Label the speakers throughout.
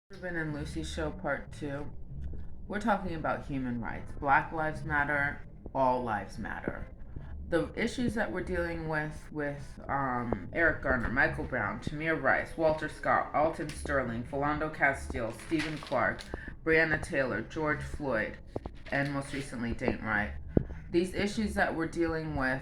Speaker 1: Reuben and Lucy Show Part 2. We're talking about human rights. Black Lives Matter, all lives matter. The issues that we're dealing with Eric Garner, Michael Brown, Tamir Rice, Walter Scott, Alton Sterling, Philando Castile, Stephen Clark, Breonna Taylor, George Floyd, and most recently Dane Wright. These issues that we're dealing with,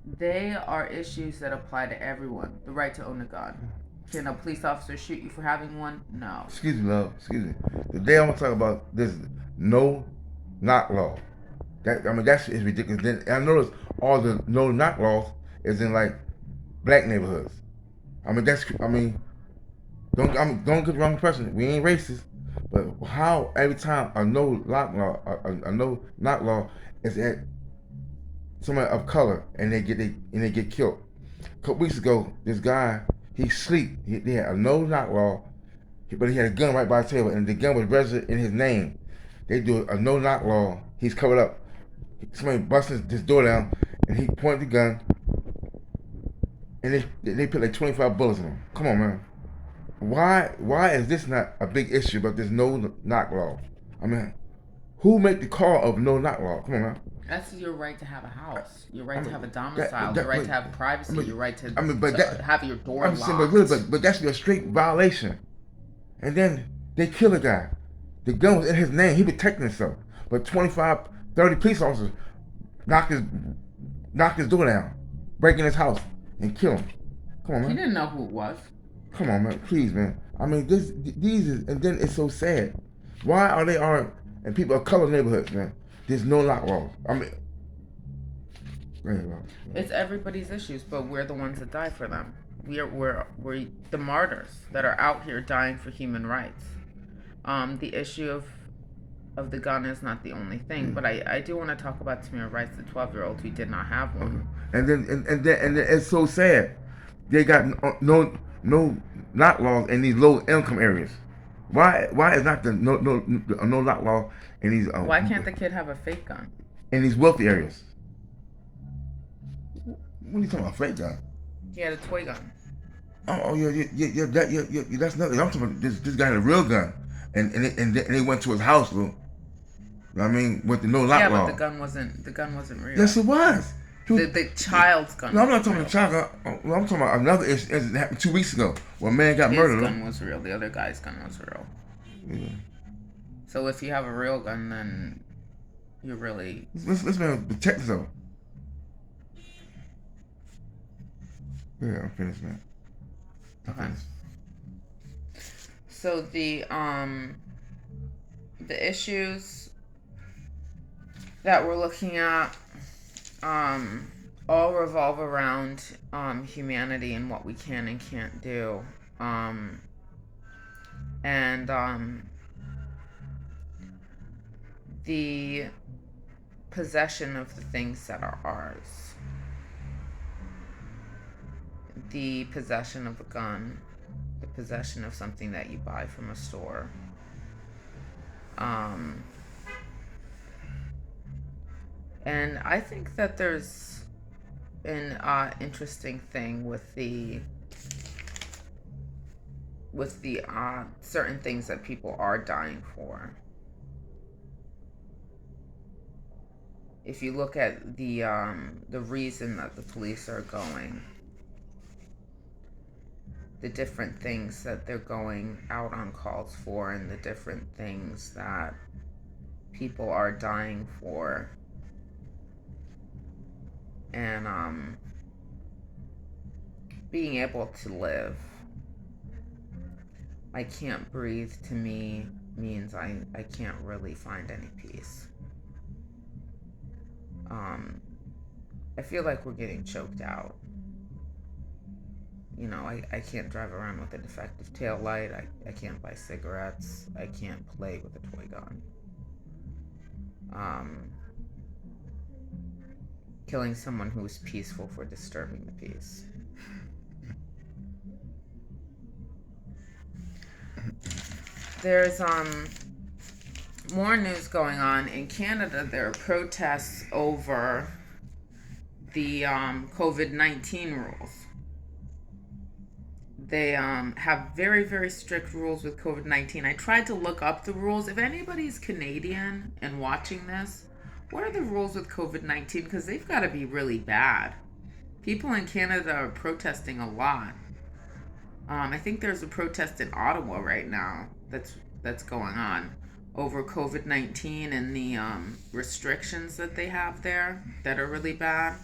Speaker 1: they are issues that apply to everyone. The right to own a gun. Can a police officer shoot you for having one? No.
Speaker 2: Excuse me, love. Excuse me. Today I'm gonna talk about this no knock law. That shit is ridiculous. Then I notice all the no knock laws is in like black neighborhoods. Don't get the wrong impression. We ain't racist, but how every time a no knock law, a no knock law is at someone of color and they get killed. A couple weeks ago, this guy he sleep. He had a no knock law, but he had a gun right by the table, and the gun was registered in his name. They do a no knock law. He's covered up. Somebody busted his door down, and he pointed the gun, and they put like 25 bullets in him. Come on, man. Why is this not a big issue about this no knock law? I mean, who make the call of no knock law? Come on, man.
Speaker 1: That's your right to have a house, your right to have a
Speaker 2: That,
Speaker 1: domicile,
Speaker 2: that,
Speaker 1: your right to have privacy, your right to have your door
Speaker 2: I'm saying, but,
Speaker 1: locked.
Speaker 2: really, but that's a straight violation. And then they kill a guy. The gun was in his name. He protecting himself. But 25, 30 police officers knocked his door down, break in his house, and kill him. Come on,
Speaker 1: He
Speaker 2: man.
Speaker 1: didn't know who it was.
Speaker 2: Come on, man. Please, man. I mean, these is, and then it's so sad. Why are they are in people of color neighborhoods, man? There's no lock laws. I mean,
Speaker 1: It's everybody's issues, but we're the ones that die for them. We're the martyrs that are out here dying for human rights. The issue of the gun is not the only thing, but I do want to talk about Tamir Rice, the 12-year-old who did not have one.
Speaker 2: And then it's so sad. They got no lock laws in these low income areas. Why is not the no lock law in these
Speaker 1: Why can't the kid have a fake gun?
Speaker 2: in these wealthy areas? What are you talking about? Fake gun?
Speaker 1: He had a toy gun.
Speaker 2: Oh yeah. That's nothing. I'm talking about this guy had a real gun, and they went to his house, Lou. I mean, with the no lock
Speaker 1: Yeah,
Speaker 2: law.
Speaker 1: but the gun wasn't real.
Speaker 2: Yes, it was.
Speaker 1: The child's gun.
Speaker 2: No, I'm not talking about child gun. I'm talking about another incident that happened 2 weeks ago where a man got murdered.
Speaker 1: His gun was real. The other guy's gun was real.
Speaker 2: Yeah.
Speaker 1: So if you have a real gun, then you're really.
Speaker 2: Let's man protect himself. Yeah, I'm finished, man.
Speaker 1: Okay. So the issues that we're looking at all revolve around humanity and what we can and can't do. And the possession of the things that are ours. The possession of a gun, the possession of something that you buy from a store. And I think that there's an interesting thing with the certain things that people are dying for. If you look at the reason that the police are going, the different things that they're going out on calls for, and the different things that people are dying for, and being able to live. I can't breathe to me means I can't really find any peace. I feel like we're getting choked out. You know, I can't drive around with a defective tail light. I can't buy cigarettes. I can't play with a toy gun. Killing someone who is peaceful for disturbing the peace. There's more news going on in Canada. There are protests over the COVID-19 rules. They have very, very strict rules with COVID 19. I tried to look up the rules. If anybody's Canadian and watching this, what are the rules with COVID 19? Because they've got to be really bad. People in Canada are protesting a lot. I think there's a protest in Ottawa right now that's going on over COVID 19 and the restrictions that they have there that are really bad.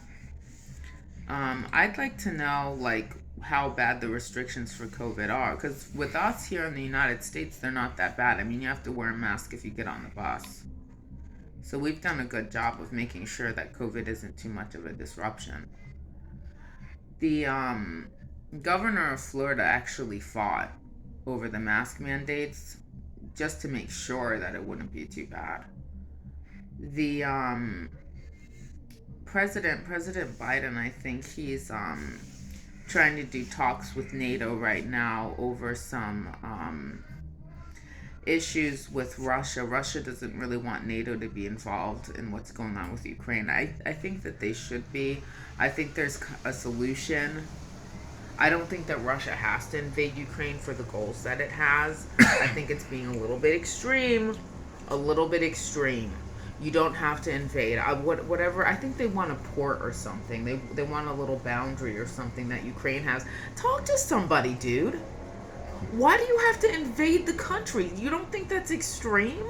Speaker 1: I'd like to know like how bad the restrictions for COVID are, because with us here in the United States, they're not that bad. I mean, you have to wear a mask if you get on the bus. So we've done a good job of making sure that COVID isn't too much of a disruption. The governor of Florida actually fought over the mask mandates just to make sure that it wouldn't be too bad. The President Biden, I think he's trying to do talks with NATO right now over some issues with Russia. Russia doesn't really want NATO to be involved in what's going on with Ukraine. I think that they should be. I think there's a solution. I don't think that Russia has to invade Ukraine for the goals that it has. I think it's being a little bit extreme. A little bit extreme. You don't have to invade. Whatever. I think they want a port or something. They want a little boundary or something that Ukraine has. Talk to somebody, dude. Why do you have to invade the country? You don't think that's extreme?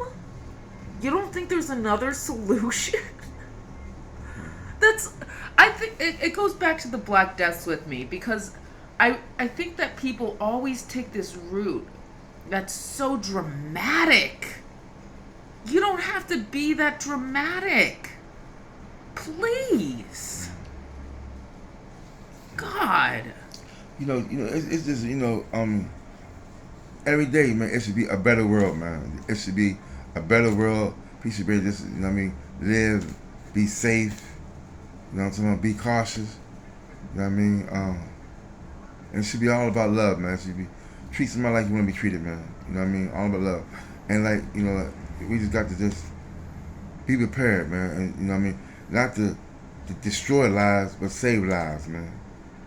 Speaker 1: You don't think there's another solution? That's. I think it goes back to the Black Deaths with me, because I think that people always take this route that's so dramatic. You don't have to be that dramatic. Please. God.
Speaker 2: It's just, every day, man, it should be a better world, man. It should be a better world. People should be just, live, be safe. You know what I'm talking about? Be cautious. You know what I mean? And it should be all about love, man. It should be treat somebody like you want to be treated, man. You know what I mean? All about love. And we just got to just be prepared, man. And you know what I mean? Not to destroy lives, but save lives, man.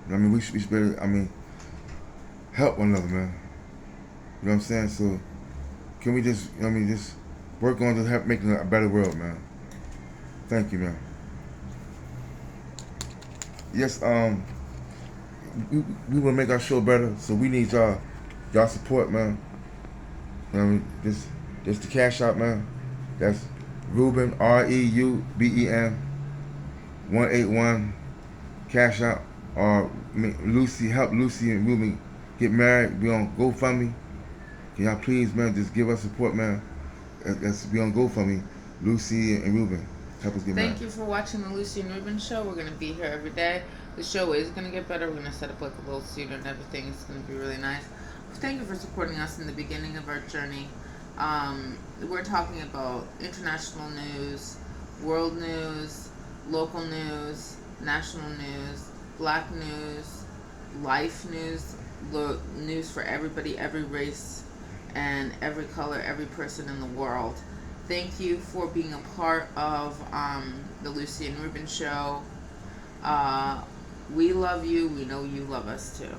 Speaker 2: You know what I mean? We should better, help one another, man. You know what I'm saying? So can we just, just work on to help making a better world, man. Thank you, man. Yes, we want to make our show better, so we need y'all support, man. You know what I mean? This the cash out, man. That's Reuben, REUBEN 181 cash out. Or Lucy, help Lucy and Reuben get married. Be on GoFundMe. Can y'all please, man, just give us support, man. Let's be on GoFundMe. Lucy and Reuben, help us get married.
Speaker 1: Thank you for watching the Lucy and Reuben show. We're going to be here every day. The show is going to get better. We're going to set up like a little studio and everything. It's going to be really nice. Thank you for supporting us in the beginning of our journey. We're talking about international news, world news, local news, national news, black news, life news, news for everybody, every race, and every color, every person in the world. Thank you for being a part of the Lucy and Reuben show. We love you. We know you love us too.